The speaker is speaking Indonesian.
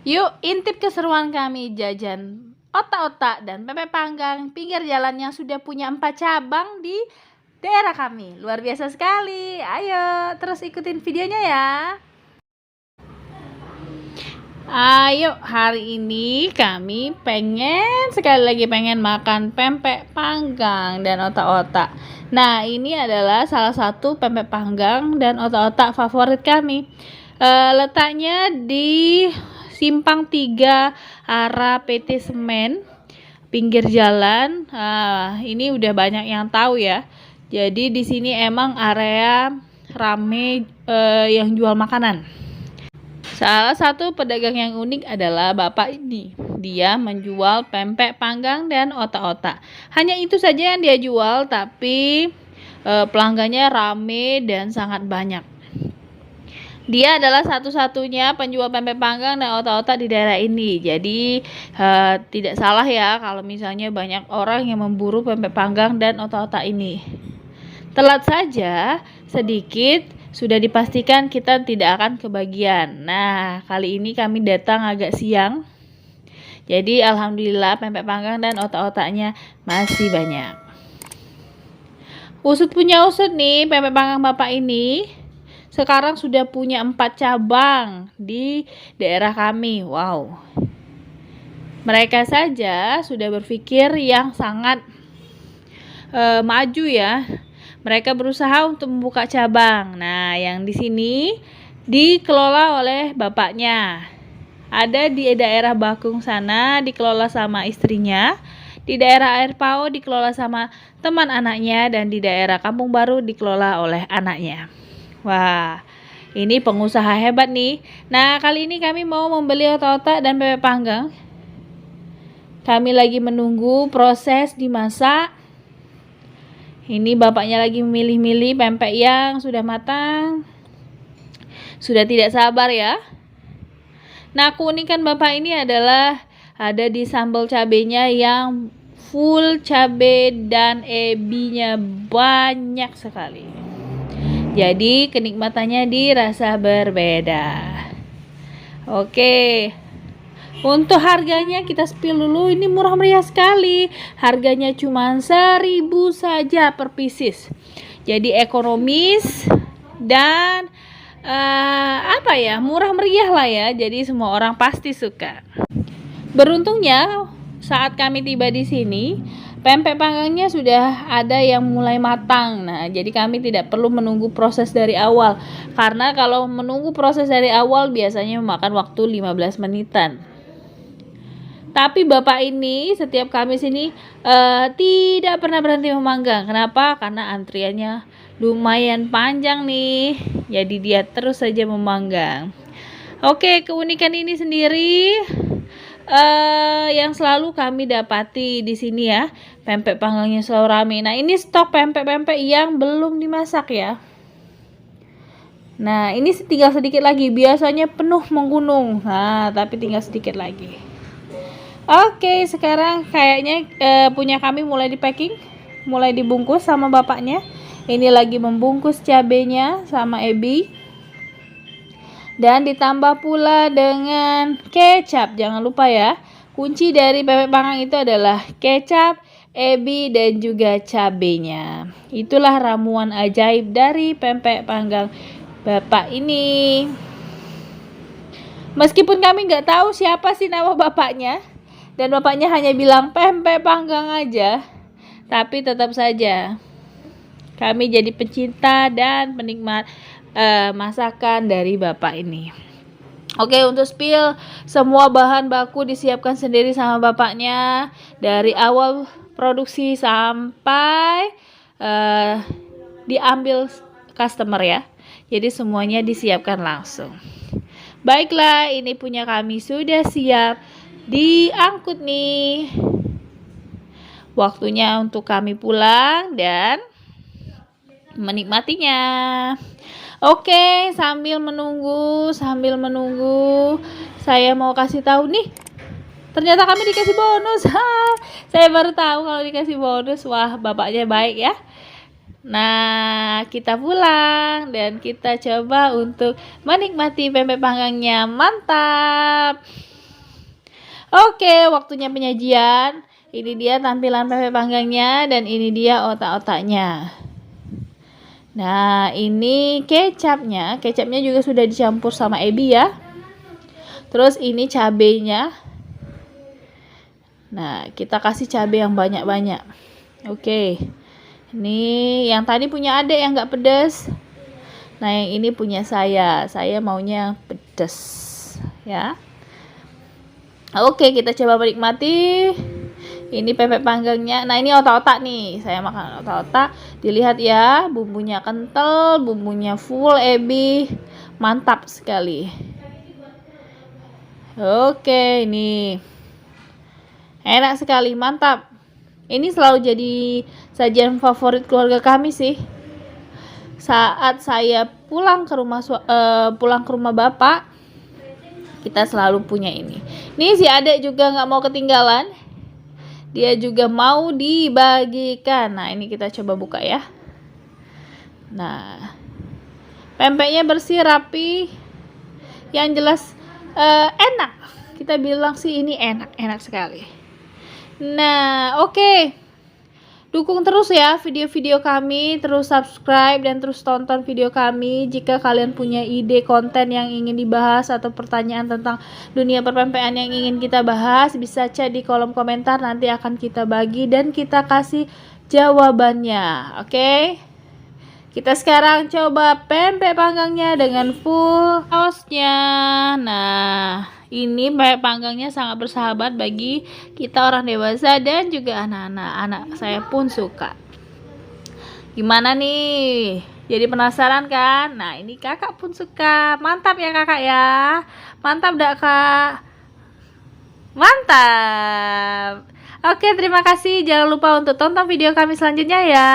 Yuk intip keseruan kami jajan otak-otak dan pempek panggang pinggir jalan yang sudah punya 4 cabang di daerah kami. Luar biasa sekali. Ayo terus ikutin videonya ya. Ayo, hari ini kami sekali lagi pengen makan pempek panggang dan otak-otak. Nah, ini adalah salah satu pempek panggang dan otak-otak favorit kami. Letaknya di Simpang 3 arah PT Semen, pinggir jalan. Ini udah banyak yang tahu ya. Jadi di sini emang area rame yang jual makanan. Salah satu pedagang yang unik adalah bapak ini. Dia menjual pempek panggang dan otak-otak. Hanya itu saja yang dia jual, tapi pelanggannya rame dan sangat banyak. Dia adalah satu-satunya penjual pempek panggang dan otak-otak di daerah ini. Jadi tidak salah ya kalau misalnya banyak orang yang memburu pempek panggang dan otak-otak ini. Telat saja sedikit, sudah dipastikan kita tidak akan kebagian. Nah, kali ini kami datang agak siang. Jadi alhamdulillah pempek panggang dan otak-otaknya masih banyak. Usut punya usut nih, pempek panggang bapak ini sekarang sudah punya 4 cabang di daerah kami. Wow. Mereka saja sudah berpikir yang sangat maju ya. Mereka berusaha untuk membuka cabang. Nah, yang di sini dikelola oleh bapaknya. Ada di daerah Bakung sana dikelola sama istrinya. Di daerah Air Pao dikelola sama teman anaknya, dan di daerah Kampung Baru dikelola oleh anaknya. Wah, ini pengusaha hebat nih. Nah, kali ini kami mau membeli otak-otak dan pempek panggang. Kami lagi menunggu proses dimasak. Ini bapaknya lagi memilih-milih pempek yang sudah matang. Sudah tidak sabar ya. Nah, keunikan bapak ini adalah ada di sambal cabenya yang full cabe dan ebinya banyak sekali. Jadi kenikmatannya dirasa berbeda. Oke. Untuk harganya kita spill dulu, ini murah meriah sekali. Harganya cuma 1.000 saja per pieces. Jadi ekonomis dan murah meriah lah ya. Jadi semua orang pasti suka. Beruntungnya saat kami tiba di sini, pempek panggangnya sudah ada yang mulai matang. Nah, jadi kami tidak perlu menunggu proses dari awal. Karena kalau menunggu proses dari awal biasanya memakan waktu 15 menitan. Tapi bapak ini setiap kami sini tidak pernah berhenti memanggang. Kenapa? Karena antriannya lumayan panjang nih. Jadi dia terus saja memanggang. Oke, keunikan ini sendiri yang selalu kami dapati di sini ya. Pempek panggangnya selalu ramai. Nah, ini stok pempek-pempek yang belum dimasak ya. Nah, ini tinggal sedikit lagi. Biasanya penuh menggunung. Nah, tapi tinggal sedikit lagi. Oke, sekarang kayaknya punya kami mulai di packing, mulai dibungkus sama bapaknya. Ini lagi membungkus cabenya sama ebi. Dan ditambah pula dengan kecap. Jangan lupa ya, kunci dari pempek panggang itu adalah kecap, ebi, dan juga cabenya. Itulah ramuan ajaib dari pempek panggang bapak ini. Meskipun kami nggak tahu siapa sih nama bapaknya, dan bapaknya hanya bilang pempek panggang aja, tapi tetap saja kami jadi pecinta dan penikmat masakan dari bapak ini. Oke, untuk spill, semua bahan baku disiapkan sendiri sama bapaknya dari awal produksi sampai diambil customer ya. Jadi semuanya disiapkan langsung. Baiklah, ini punya kami sudah siap diangkut nih. Waktunya untuk kami pulang dan menikmatinya. Oke, sambil menunggu saya mau kasih tahu nih. Ternyata kami dikasih bonus. Saya baru tahu kalau dikasih bonus. Wah, bapaknya baik ya. Nah, kita pulang dan kita coba untuk menikmati pempek panggangnya. Mantap. Oke, waktunya penyajian. Ini dia tampilan pempek panggangnya dan ini dia otak-otaknya. Nah, ini kecapnya. Kecapnya juga sudah dicampur sama ebi ya. Terus ini cabenya. Nah, kita kasih cabai yang banyak-banyak. Oke. Ini yang tadi punya adek yang nggak pedas. Nah, yang ini punya saya. Saya maunya yang pedas. Ya. Oke, kita coba menikmati. Ini pempek panggangnya. Nah, ini otak-otak nih. Saya makan otak-otak. Dilihat ya, bumbunya kental, bumbunya full ebi. Mantap sekali. Oke, ini enak sekali, mantap. Ini selalu jadi sajian favorit keluarga kami sih. Saat saya pulang ke rumah bapak, kita selalu punya ini. Nih si adek juga nggak mau ketinggalan. Dia juga mau dibagikan. Nah, ini kita coba buka ya. Nah, pempeknya bersih, rapi. Yang jelas enak. Kita bilang sih ini enak sekali. Nah, oke. Dukung terus ya video-video kami, terus subscribe dan terus tonton video kami. Jika kalian punya ide konten yang ingin dibahas atau pertanyaan tentang dunia perpempean yang ingin kita bahas, bisa chat di kolom komentar, nanti akan kita bagi dan kita kasih jawabannya. Oke? Kita sekarang coba pempek panggangnya dengan full sausnya. Nah, ini pempek panggangnya sangat bersahabat bagi kita orang dewasa dan juga anak-anak. Anak saya pun suka. Gimana nih? Jadi penasaran kan? Nah, ini kakak pun suka. Mantap ya kakak ya. Mantap dak kak? Mantap. Oke, terima kasih. Jangan lupa untuk tonton video kami selanjutnya ya.